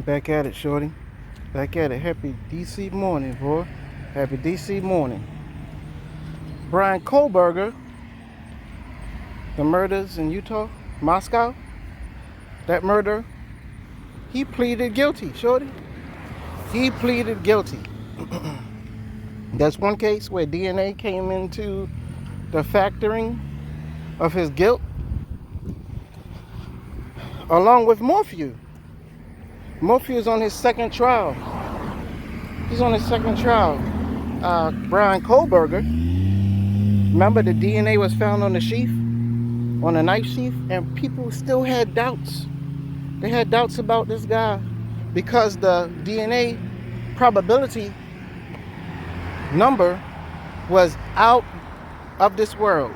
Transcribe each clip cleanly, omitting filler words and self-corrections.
Back at it, shorty. Back at it. Happy DC morning, boy. Happy DC morning. Brian Kohberger, the murders in Utah, Moscow, that murder, he pleaded guilty, shorty. He pleaded guilty. That's one case where DNA came into the factoring of his guilt, along with Morphew. Morphew is on his second trial. He's on his second trial. Brian Kohberger, remember the DNA was found on the sheath, on the knife sheath, and people still had doubts. They had doubts about this guy because the DNA probability number was out of this world.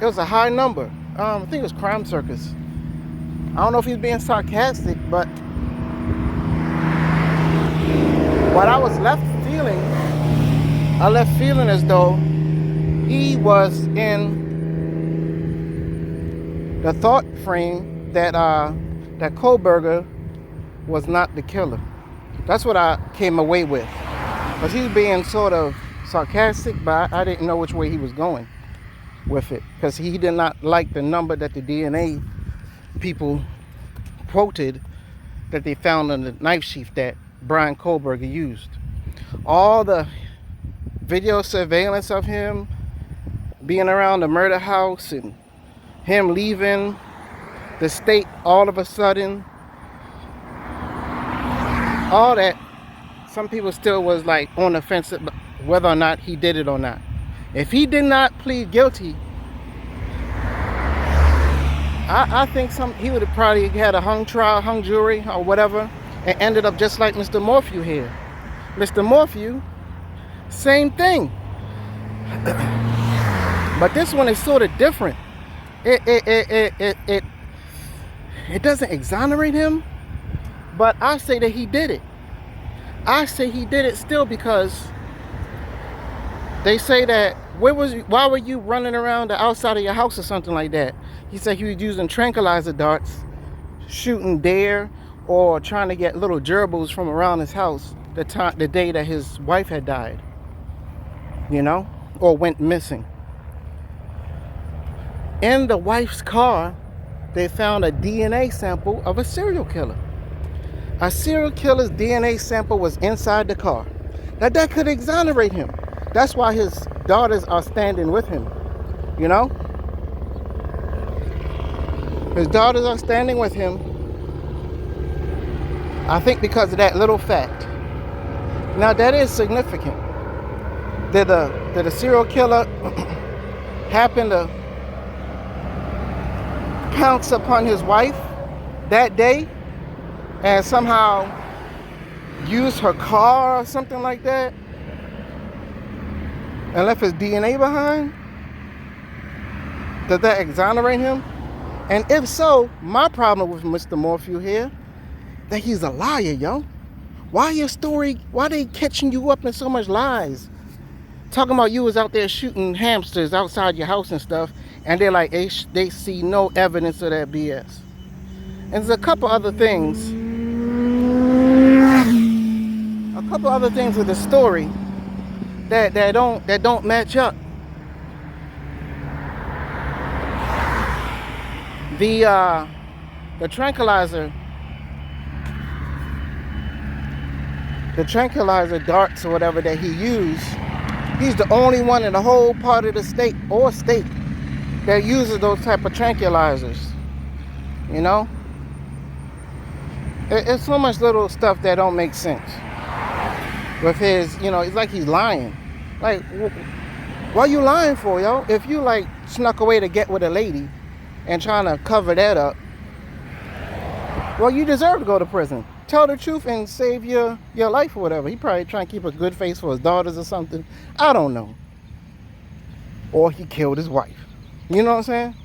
It was a high number. I think it was Crime Circus. I don't know if he's being sarcastic, but what I was left feeling as though he was in the thought frame that that Kohberger was not the killer. That's what I came away with. Because he was being sort of sarcastic, but I didn't know which way he was going with it. Because he did not like the number that the DNA people quoted that they found on the knife sheath that Brian Kohberger used. All the video surveillance of him being around the murder house and him leaving the state all of a sudden, all that, some people still was like on the fence whether or not he did it or not. If he did not plead guilty, I think he would have probably had a hung trial, hung jury or whatever, and ended up just like Mr. Morphew here. Mr. Morphew, same thing. But this one is sort of different. It doesn't exonerate him, but I say that he did it. I say he did it still because they say that why were you running around the outside of your house or something like that? He said he was using tranquilizer darts, shooting deer, or trying to get little gerbils from around his house the day that his wife had died, or went missing. In the wife's car, they found a DNA sample of a serial killer. A serial killer's DNA sample was inside the car. Now that could exonerate him. That's why his daughters are standing with him, His daughters are standing with him, I think because of that little fact. Now that is significant. Did a serial killer happen to pounce upon his wife that day and somehow use her car or something like that and left his DNA behind? Does that exonerate him? And if so, my problem with Mr. Morphew here, that he's a liar, yo. Why they catching you up in so much lies? Talking about you was out there shooting hamsters outside your house and stuff, and they're like, they see no evidence of that BS. And there's a couple other things with the story that don't match up. The tranquilizer darts or whatever that he used, he's the only one in the whole part of the state that uses those type of tranquilizers. It's so much little stuff that don't make sense with his, it's like he's lying. Like, what are you lying for, yo? If you like snuck away to get with a lady and trying to cover that up, well, you deserve to go to prison. Tell the truth and save your life or whatever. He probably trying to keep a good face for his daughters or something. I don't know. Or he killed his wife. You know what I'm saying?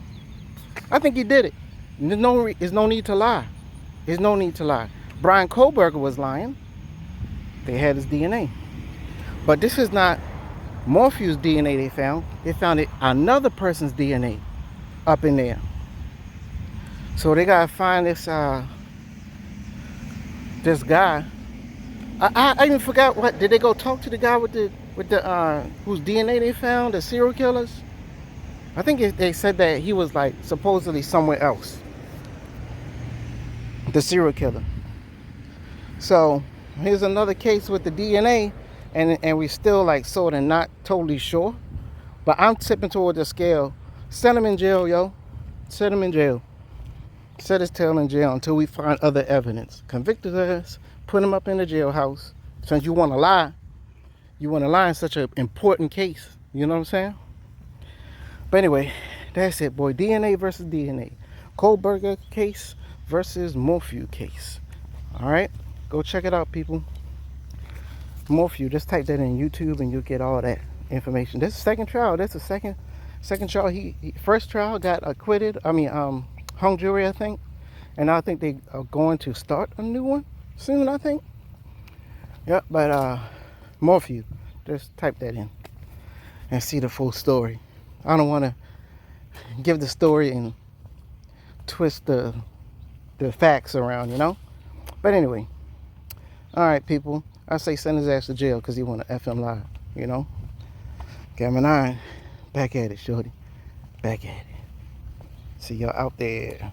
I think he did it. There's no need to lie. There's no need to lie. Brian Kohberger was lying. They had his DNA. But this is not Morphew's DNA they found. They found another person's DNA up in there. So they gotta find this this guy. I even forgot what did they go talk to the guy with the whose DNA they found, the serial killers. I think they said that he was like supposedly somewhere else, the serial killer. So here's another case with the DNA, and we still like sort of not totally sure. But I'm tipping toward the scale. Set him in jail, yo. Set him in jail. Set his tail in jail until we find other evidence. Convict his ass. Put him up in the jailhouse. Since you want to lie in such an important case. You know what I'm saying? But anyway, that's it, boy. DNA versus DNA. Kohberger case versus Morphew case. All right? Go check it out, people. Morphew. Just type that in YouTube and you'll get all that information. This is the second trial. That's the second trial. He first trial got acquitted. Hung jury, I think. And I think they are going to start a new one soon, I think. Yep, but Morphew. Just type that in and see the full story. I don't want to give the story and twist the facts around, you know? But anyway. All right, people. I say send his ass to jail because he want to FM live, you know? Camera 9. Back at it, shorty. Back at it. See y'all out there.